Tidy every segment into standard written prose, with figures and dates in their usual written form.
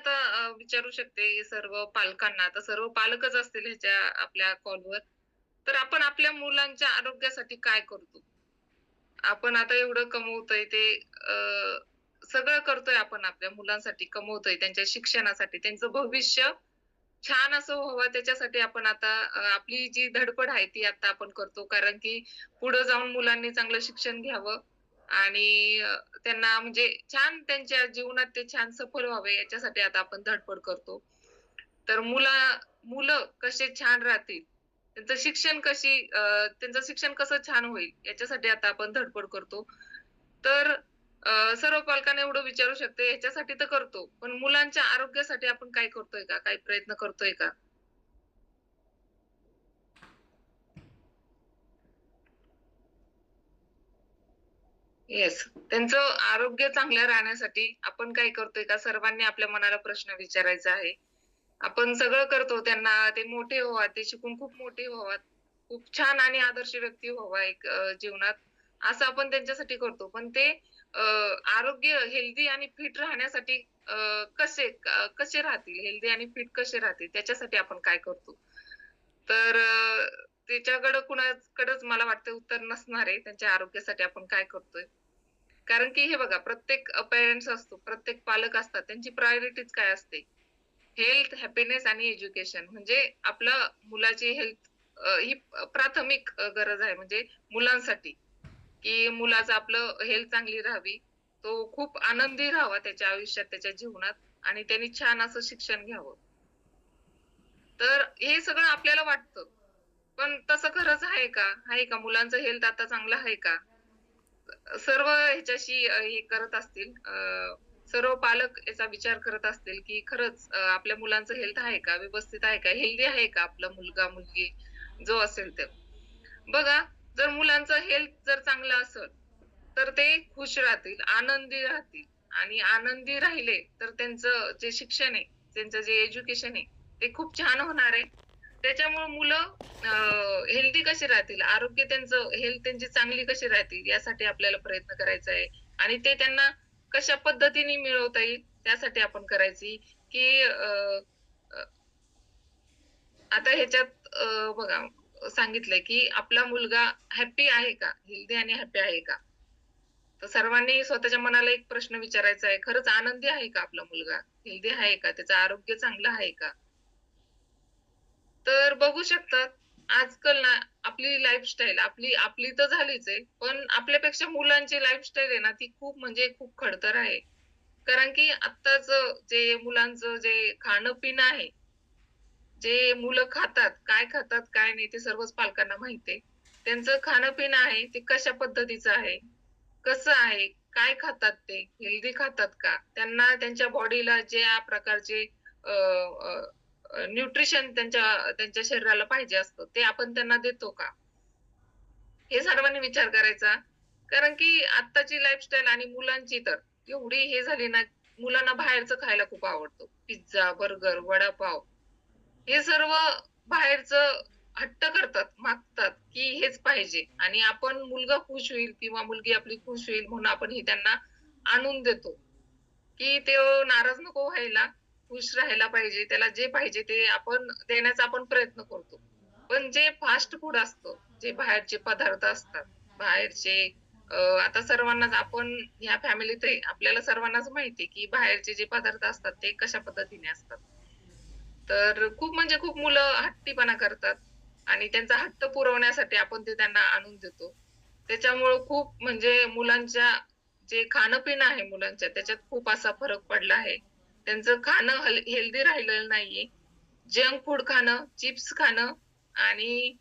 आता विचारू शकते सर्व पालकांना, आता सर्व पालकच असतील ह्याच्या आपल्या कॉलवर. तर आपण आपल्या मुलांच्या आरोग्यासाठी काय करतो? आपण आता एवढं कमवतोय ते सगळं करतोय आपण आपल्या मुलांसाठी कमवतोय, त्यांच्या शिक्षणासाठी, त्यांचं भविष्य छान असं व्हावं त्याच्यासाठी आपण आता आपली जी धडपड आहे ती आता आपण करतो. कारण की पुढे जाऊन मुलांनी चांगलं शिक्षण घ्यावं आणि त्यांना म्हणजे छान त्यांच्या जीवनात ते छान सफल व्हावे याच्यासाठी आता आपण धडपड करतो. तर मुलं कसे छान राहतील, त्यांचं शिक्षण कसं छान होईल याच्यासाठी आता आपण धडपड करतो. तर सर्व पालकांना एवढं विचारू शकते ह्याच्यासाठी तर करतो. पण मुलांच्या आरोग्यासाठी आपण काय करतोय का? काही प्रयत्न करतोय का? येस. त्यांचं आरोग्य चांगलं राहण्यासाठी आपण काय करतोय का? सर्वांनी आपल्या मनाला प्रश्न विचारायचा आहे. आपण सगळं करतो त्यांना ते मोठे व्हावा, ते शिकून खूप मोठे व्हावा, खूप छान आणि आदर्श व्यक्ती व्हावा एक जीवनात, असं आपण त्यांच्यासाठी करतो. पण ते आरोग्य हेल्दी आणि फिट राहण्यासाठी अ, कसे राहतील, हेल्दी आणि फिट कसे राहतील त्याच्यासाठी आपण काय करतो? तर त्याच्याकडं कुणाकडेच मला वाटतं उत्तर नसणार आहे, त्यांच्या आरोग्यासाठी आपण काय करतोय? कारण की हे बघा प्रत्येक पेरेंट्स असतो, प्रत्येक पालक असतात, त्यांची प्रायोरिटीज काय असते? हेल्थ, हॅपीनेस आणि एज्युकेशन म्हणजे आपलं मुलाची हेल्थ ही प्राथमिक गरज आहे म्हणजे मुलांसाठी, की मुलाचं आपलं हेल्थ चांगली राहावी. तो खूप आनंदी राहावा त्याच्या आयुष्यात, त्याच्या जीवनात आणि त्यांनी छान असं शिक्षण घ्यावं. तर हे सगळं आपल्याला वाटतं. पण तसं खरंच आहे का? आहे का? मुलांचं हेल्थ आता चांगलं आहे का? सर्व ह्याच्याशी हे करत असतील सर्व पालक याचा विचार करत असतील, की खरंच आपल्या मुलांचं हेल्थ आहे का? व्यवस्थित आहे का? हेल्दी आहे का आपला मुलगा-मुलगी जो असेल ते. बघा, जर मुलांचं हेल्थ जर चांगलं असेल, तर ते खुश राहतील, आनंदी राहतील आणि आनंदी राहिले, तर त्यांचं जे शिक्षण आहे, त्यांचं जे एज्युकेशन आहे, ते खूप छान होणार आहे. त्याच्यामुळे मुलं हेल्दी कशी राहतील, आरोग्य त्यांचं हेल्थ त्यांची चांगली कशी राहतील, यासाठी आपल्याला प्रयत्न करायचा आहे आणि ते त्यांना कशा पद्धतीने मिळवता येईल, त्यासाठी आपण करायची, की अ, आता ह्याच्यात बघा सांगितलंय, की आपला मुलगा हॅपी आहे का? हेल्दी आणि हॅपी आहे का? तर सर्वांनी स्वतःच्या मनाला एक प्रश्न विचारायचा आहे, खरंच आनंदी आहे का आपला मुलगा? हेल्दी आहे का? त्याचं आरोग्य चांगलं आहे का? तर बघू शकतात, आजकाल ना आपली लाईफस्टाईल आपली आपली तर झालीच आहे, पण आपल्यापेक्षा मुलांची लाईफस्टाईल आहे ना, ती खूप म्हणजे खूप खडतर आहे. कारण की आत्ताचं जे मुलांचं जे खाणं-पिणं आहे, जे मुलं खातात, काय खातात, काय नाही ते सर्वच पालकांना माहिती आहे. त्यांचं खाणं-पिणं आहे ते कशा पद्धतीचं आहे, कसं आहे, काय खातात ते, हेल्दी खातात का? त्यांना त्यांच्या बॉडीला ज्या प्रकारचे न्यूट्रिशन त्यांच्या त्यांच्या शरीराला पाहिजे असतं, ते आपण त्यांना देतो का? हे सर्वांनी विचार करायचा. कारण की आत्ताची लाईफस्टाईल आणि मुलांची तर एवढी हे झाली ना, मुलांना बाहेरचं खायला खूप आवडतं. पिझ्झा, बर्गर, वडापाव हे सर्व बाहेरचं हट्ट करतात, मागतात, की हेच पाहिजे आणि आपण मुलगा खुश होईल किंवा मुलगी आपली खुश होईल म्हणून आपण हे त्यांना आणून देतो, की तो नाराज नको व्हायला, खुश राहायला पाहिजे. त्याला जे पाहिजे ते आपण देण्याचा आपण प्रयत्न करतो. पण जे फास्ट फूड असतं, जे बाहेरचे पदार्थ असतात, बाहेरचे आता सर्वांनाच आपण ह्या फॅमिलीत आहे, आपल्याला सर्वांनाच माहिती आहे, की बाहेरचे जे पदार्थ असतात ते कशा पद्धतीने असतात. तर खूप म्हणजे खूप मुलं हट्टीपणा करतात आणि त्यांचा हट्ट पुरवण्यासाठी आपण ते त्यांना आणून देतो. त्याच्यामुळं खूप म्हणजे मुलांच्या जे खाणं-पिणं आहे मुलांच्या त्याच्यात खूप असा फरक पडला आहे. त्यांचं खाणं हेल्दी राहिलेलं नाहीये. जंक फूड खाणं, चिप्स खाणं आणि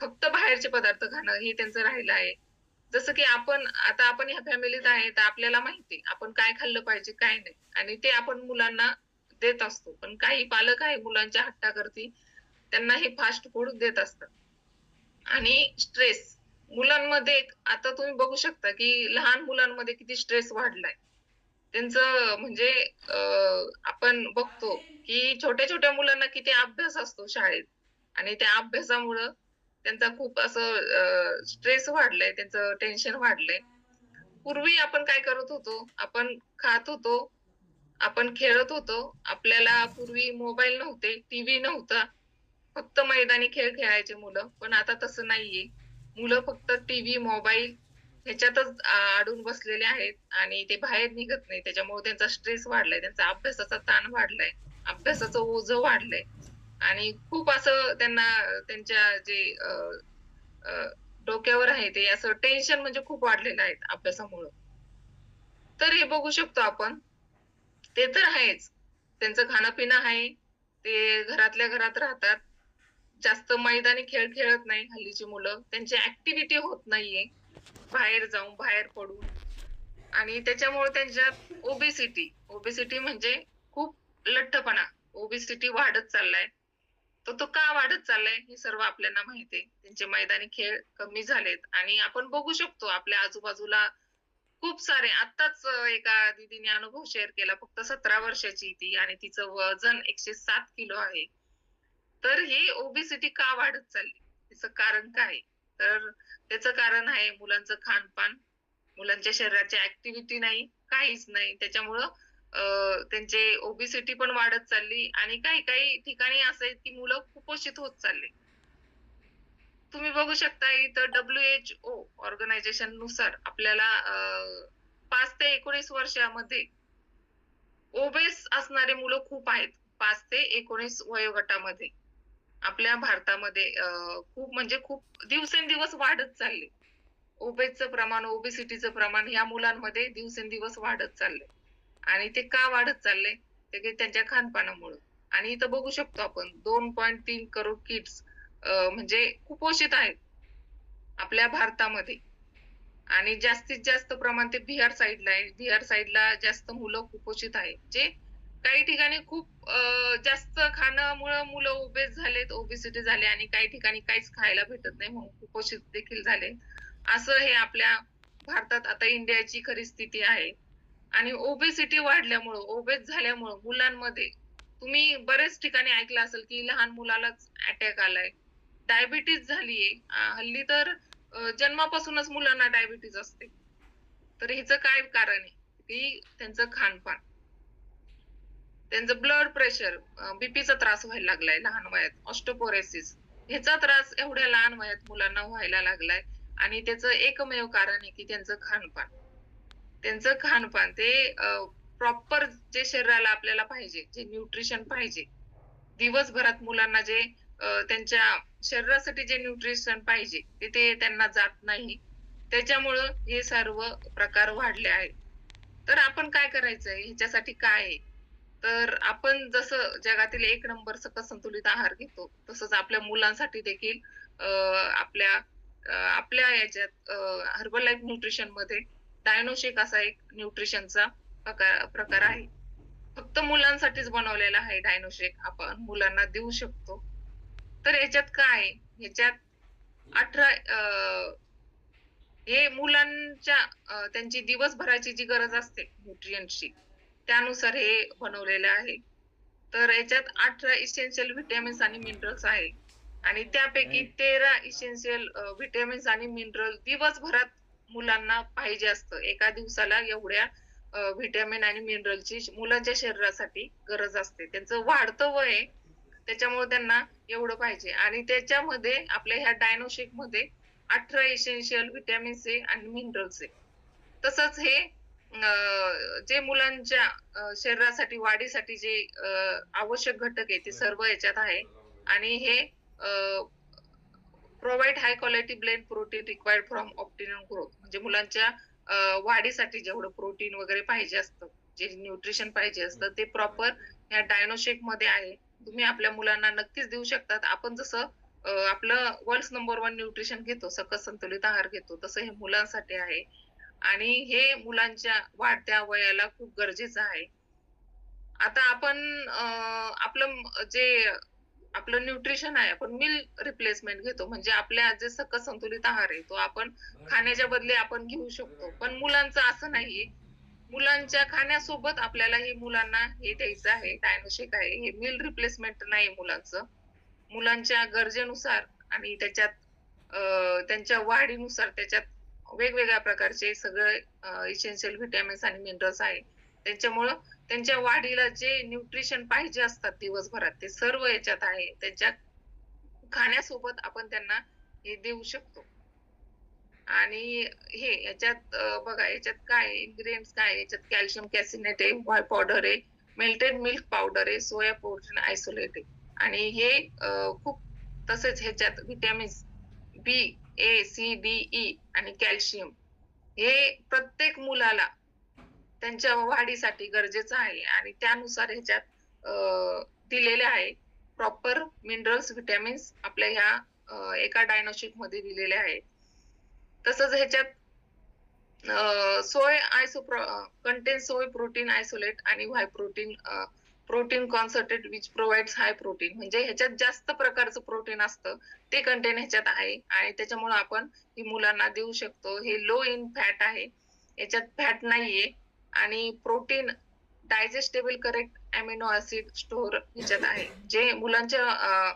फक्त बाहेरचे पदार्थ खाणं हे त्यांचं राहिलं आहे. जसं की आपण ह्या फॅमिलीत आहे, तर आपल्याला माहिती आहे, आपण काय खाल्लं पाहिजे, काय नाही आणि ते आपण मुलांना देत असतो. पण काही पालक आहे मुलांच्या हट्टाकरती त्यांना हे फास्ट फूड देत असतात. आणि स्ट्रेस मुलांमध्ये आता तुम्ही बघू शकता, की लहान मुलांमध्ये किती स्ट्रेस वाढलाय. त्यांचं म्हणजे अ, आपण बघतो, की छोट्या-छोट्या मुलांना किती अभ्यास असतो शाळेत आणि त्या अभ्यासामुळं त्यांचा खूप असं स्ट्रेस वाढलंय, त्यांचं टेन्शन वाढलंय. पूर्वी आपण काय करत होतो, आपण खात होतो आपण खेळत होतो. आपल्याला पूर्वी मोबाईल नव्हते, टीव्ही नव्हता. फक्त मैदानी खेळ खेळायचे मुलं. पण आता तसं नाहीये. मुलं फक्त टीव्ही, मोबाईल ह्याच्यातच अडून बसलेले आहेत आणि ते बाहेर निघत नाही. त्याच्यामुळे त्यांचा स्ट्रेस वाढलाय, त्यांचा अभ्यासाचा ताण वाढलाय, अभ्यासाचं ओझं वाढलंय आणि खूप असं त्यांना त्यांच्या जे अ, डोक्यावर आहे ते असं टेन्शन म्हणजे खूप वाढलेलं आहे अभ्यासामुळं. तर हे बघू शकतो आपण. ते तर आहेच. त्यांचं खाणं-पिणं आहे. ते घरातल्या घरात राहतात. जास्त मैदानी खेळ खेळत नाही हल्लीची मुलं. त्यांची ॲक्टिव्हिटी होत नाहीये. बाहेर जाऊन, बाहेर पडून आणि त्याच्यामुळे त्यांच्यात ओबेसिटी म्हणजे खूप लठ्ठपणा, ओबेसिटी वाढत चाललाय. तर तो का वाढत चाललाय हे सर्व आपल्याला माहिती आहे. त्यांचे मैदानी खेळ कमी झालेत आणि आपण बघू शकतो आपल्या आजूबाजूला खूप सारे आत्ताच एका दीदीने अनुभव शेअर केला. फक्त 17 वर्षाची ती आणि तिचं वजन 107 किलो आहे. तर ही ओबेसिटी का वाढत चालली? त्याचं कारण काय आहे? तर त्याचं कारण आहे मुलांचं खानपान. मुलांच्या शरीराची ॲक्टिव्हिटी नाही, काहीच नाही. त्याच्यामुळं त्यांचे ओबेसिटी पण वाढत चालली आणि काही-काही ठिकाणी असं आहे, की मुलं कुपोषित होत चालले. तुम्ही बघू शकता इथं WHO ऑर्गनायझेशननुसार आपल्याला 5 ते 19 वर्षामध्ये ओबेस असणारे मुलं खूप आहेत. 5 ते 19 वयोगटामध्ये. आपल्या भारतामध्ये खूप म्हणजे खूप दिवसेंदिवस वाढत चालले. ओबेसचं प्रमाण, ओबेसिटीचं प्रमाण ह्या मुलांमध्ये दिवसेंदिवस वाढत चाललंय. आणि ते का वाढत चाललंय? ते की त्यांच्या खानपानामुळं. आणि इथं बघू शकतो आपण 2.3 करोड किड्स म्हणजे कुपोषित आहेत आपल्या भारतामध्ये. आणि जास्तीत जास्त प्रमाण ते बिहार साइडला आहे. बिहार साइडला जास्त मुलं कुपोषित आहेत. जे काही ठिकाणी खूप जास्त खाण्यामुळं मुलं ओबेस झालेत, ओबेसिटी झाली आणि काही ठिकाणी काहीच खायला भेटत नाही म्हणून कुपोषित देखील झाले. असं हे आपल्या भारतात आता इंडियाची खरी स्थिती आहे. आणि ओबेसिटी वाढल्यामुळं, ओबेस झाल्यामुळं मुलांमध्ये तुम्ही बऱ्याच ठिकाणी ऐकलं असेल, की लहान मुलालाच अटॅक आलाय. डायबिटीज झालीये. हल्ली तर जन्मापासूनच मुलांना डायबिटीज असते. तर ह्याचं काय कारण आहे? की त्यांचं खानपान. त्यांचं ब्लड प्रेशर, बीपीचा त्रास व्हायला लागलाय लहान वयात, ऑस्टिओपोरोसिस ह्याचा त्रास एवढ्या लहान वयात मुलांना व्हायला लागलाय आणि त्याचं एकमेव कारण आहे की त्यांचं खानपान. त्यांचं खानपान ते प्रॉपर जे शरीराला आपल्याला पाहिजे, जे न्यूट्रिशन पाहिजे, दिवसभरात मुलांना जे त्यांच्या शरीरासाठी जे न्यूट्रिशन पाहिजे, ते त्यांना जात नाही. त्याच्यामुळं हे सर्व प्रकार वाढले आहेत. तर आपण काय करायचंय? ह्याच्यासाठी काय आहे? तर आपण जसं जगातील एक नंबर सकस संतुलित आहार घेतो, तसंच आपल्या मुलांसाठी देखील आपल्या याच्यात हर्बल लाईफ न्यूट्रिशनमध्ये डायनोशेक असा एक न्यूट्रिशनचा प्रकार आहे. फक्त मुलांसाठीच बनवलेला आहे डायनोशेक. आपण मुलांना देऊ शकतो. तर याच्यात काय आहे? ह्याच्यात 18 हे मुलांच्या त्यांची दिवसभराची जी गरज असते न्यूट्रिएंट्सची, त्यानुसार हे बनवलेलं आहे. तर याच्यात 18 इसेन्शियल व्हिटॅमिन्स आणि मिनरल्स आहे आणि त्यापैकी 13 इसेन्शियल व्हिटॅमिन्स आणि मिनरल दिवसभरात मुलांना पाहिजे असतं. एका दिवसाला एवढ्या व्हिटॅमिन आणि मिनरलची मुलांच्या शरीरासाठी गरज असते. त्यांचं वाढतं वय आहे, त्याच्यामुळे त्यांना एवढं पाहिजे आणि त्याच्यामध्ये आपल्या ह्या डायनो शेकमध्ये 18 इसेन्शियल व्हिटॅमिन्स आहे आणि मिनरल्स आहे. तसंच हे जे मुलांच्या शरीरासाठी वाढीसाठी जे आवश्यक घटक आहे ते सर्व याच्यात आहे आणि हे provide high quality blend protein required from optimum growth म्हणजे मुलांच्या वाढीसाठी जेवढं प्रोटीन वगैरे पाहिजे असतं, जे न्यूट्रिशन पाहिजे असतं ते प्रॉपर ह्या डायनो शेकमध्ये आहे. तुम्ही आपल्या मुलांना नक्कीच देऊ शकतात. आपण जसं आपलं वर्ल्ड्स नंबर 1 न्यूट्रिशन घेतो, सकस संतुलित आहार घेतो, तसं हे मुलांसाठी आहे. आणि हे मुलांच्या वाढत्या वयाला खूप गरजेचं आहे. आता आपण जे आपलं न्यूट्रिशन आहे, आपण मील रिप्लेसमेंट घेतो. म्हणजे आपल्या जे सकस संतुलित आहार आहे, तो आपण खाण्याच्या बदली आपण घेऊ शकतो. पण मुलांचं असं नाहीये. मुलांच्या खाण्यासोबत आपल्याला हे मुलांना हे द्यायचं आहे, डायनोशिक आहे. हे मील रिप्लेसमेंट नाही मुलांचं. मुलांच्या गरजेनुसार आणि त्याच्यात त्यांच्या वाढीनुसार त्याच्यात वेगवेगळ्या प्रकारचे सगळे इसेन्शियल व्हिटॅमिन्स आणि मिनरल्स आहेत. त्याच्यामुळं त्यांच्या वाढीला जे न्यूट्रिशन पाहिजे असतात दिवसभरात ते सर्व याच्यात आहे. त्यांच्या खाण्यासोबत आपण त्यांना हे देऊ शकतो. आणि हे याच्यात बघा याच्यात काय आहे, इन्ग्रीडियंट्स काय आहे, याच्यात कॅल्शियम कॅसिनेट आहे, व्हाय पावडर आहे, मेल्टेड मिल्क पावडर आहे, सोया प्रोटीन आयसोलेट आहे आणि हे खूप तसेच ह्याच्यात व्हिटॅमिन्स बी, ए, सी, डी, ई आणि कॅल्शियम हे प्रत्येक मुलाला त्यांच्या वाढीसाठी गरजेचं आहे आणि त्यानुसार ह्याच्यात दिलेले आहे. प्रॉपर मिनरल्स, व्हिटॅमिन्स आपल्या ह्या एका डायनोशिकमध्ये दिलेले आहेत. तसंच ह्याच्यात सोय कंटेन सोय प्रोटीन आयसोलेट आणि whey protein protein concentrate which provides high protein म्हणजे ह्याच्यात जास्त प्रकारचं प्रोटीन असतं ते कंटेन ह्याच्यात आहे आणि त्याच्यामुळे आपण ही मुलांना देऊ शकतो. हे लो इन फॅट आहे. याच्यात फॅट नाहीये आणि protein digestible correct amino acid store ह्याच्यात आहे. जे मुलांच्या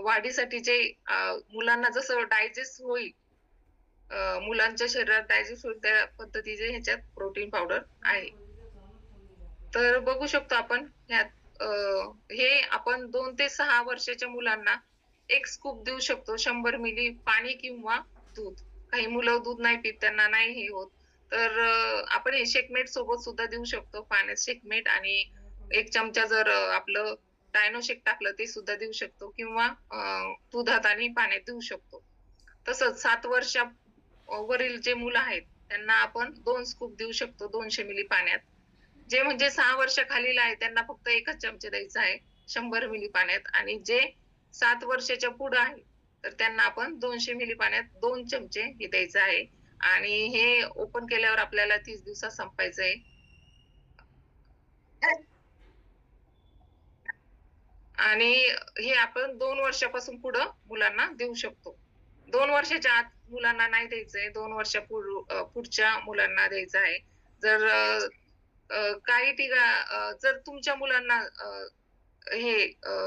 वाढीसाठी जे मुलांना जसं डायजेस्ट होईल मुलांच्या शरीरात डायजेस्ट होईल त्या पद्धतीचे ह्याच्यात प्रोटीन पावडर आहे. तर बघू शकतो आपण ह्यात हे आपण 2 ते 6 वर्षाच्या मुलांना 1 स्कूप देऊ शकतो 100 मिली पाणी किंवा दूध. काही मुलं दूध नाही पीत, त्यांना नाही हे होत. तर आपण हे शेकमेट सोबत सुद्धा देऊ शकतो. पाण्यात शेकमेट आणि 1 चमचा जर आपलं डायनो शेक टाकलं ते सुद्धा देऊ शकतो किंवा दुधात आणि पाण्यात देऊ शकतो. तसंच 7 वरील जे मुलं आहेत, त्यांना आपण 2 स्कूप देऊ शकतो 200 मिली पाण्यात. जे म्हणजे 6 वर्षाखालील आहे त्यांना फक्त 1च चमचा द्यायचा आहे 100 मिली पाण्यात आणि जे 7 वर्षाच्या पुढं आहे, तर त्यांना आपण 200 मिली पाण्यात 2 चमचे हे द्यायचं आहे आणि हे ओपन केल्यावर आपल्याला 30 दिवसात संपवायचं आहे. आणि हे आपण 2 वर्षापासून पुढं मुलांना देऊ शकतो. 2 वर्षाच्या आत मुलांना नाही द्यायचंय. 2 पुढच्या मुलांना द्यायचं आहे. जर काही जर तुमच्या मुलांना हे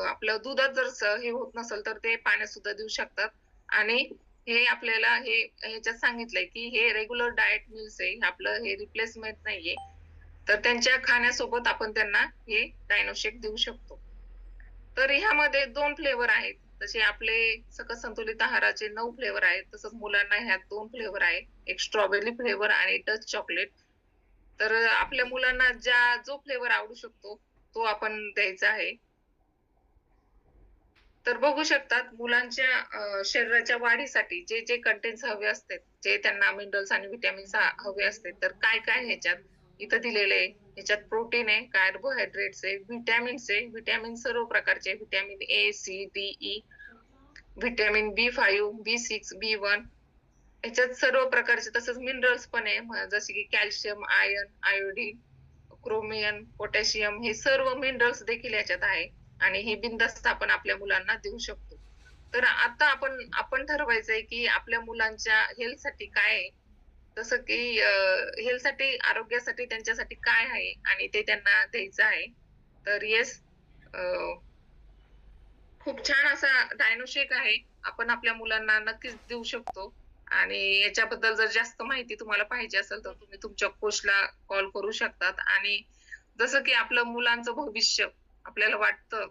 आपलं दुधात जर हे होत नसेल, तर ते पाण्यात सुद्धा देऊ शकतात आणि हे आपल्याला ह्याच्यात सांगितलंय, की हे रेग्युलर डायट मील्स आहे. आपलं हे रिप्लेसमेंट नाहीये. तर त्यांच्या खाण्यासोबत आपण त्यांना हे डायनो शेक देऊ शकतो. तर ह्यामध्ये 2 फ्लेवर आहेत. तसे आपले सकस संतुलित आहाराचे 9 फ्लेवर आहेत. तसंच मुलांना ह्यात 2 फ्लेवर आहे. एक स्ट्रॉबेरी फ्लेवर आणि टच चॉकलेट. तर आपल्या मुलांना जो फ्लेवर आवडू शकतो, तो आपण द्यायचा आहे. तर बघू शकतात मुलांच्या शरीराच्या वाढीसाठी जे कंटेन्स हवे असतात, जे त्यांना मिनरल्स आणि व्हिटॅमिन्स हवे असतात, तर काय ह्याच्यात इथं दिलेलं आहे. ह्याच्यात प्रोटीन आहे, कार्बोहायड्रेट्स आहे, व्हिटॅमिन्स आहे. व्हिटॅमिन सर्व प्रकारचे vitamin A, C, D, E, vitamin B5, B6, B1 ह्याच्यात सर्व प्रकारचे तसंच मिनरल्स पण आहे. जसे की calcium, iron, iodine, chromium, potassium हे सर्व मिनरल्स देखील याच्यात आहे आणि हे बिनधास्त आपण आपल्या मुलांना देऊ शकतो. तर आता आपण ठरवायचंय की आपल्या मुलांच्या हेल्थसाठी काय आहे? जसं की हेल्थसाठी, आरोग्यासाठी त्यांच्यासाठी काय आहे आणि ते त्यांना द्यायचं आहे. तर येस खूप छान असा डायनो शेक आहे. आपण आपल्या मुलांना नक्कीच देऊ शकतो आणि याच्याबद्दल जर जास्त माहिती तुम्हाला पाहिजे असेल, तर तुम्ही तुमच्या कोचला कॉल करू शकतात आणि जसं की आपलं मुलांचं भविष्य आपल्याला वाटतं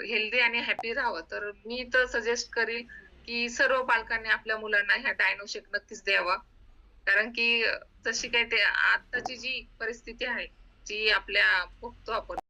हेल्दी आणि हॅपी राहावं, तर मी तर सजेस्ट करीन, की सर्व पालकांनी आपल्या मुलांना ह्या डायनो शेक नक्कीच द्यावा. कारण की जशी काही ते आत्ताची जी परिस्थिती आहे, जी आपल्या बघतो आपण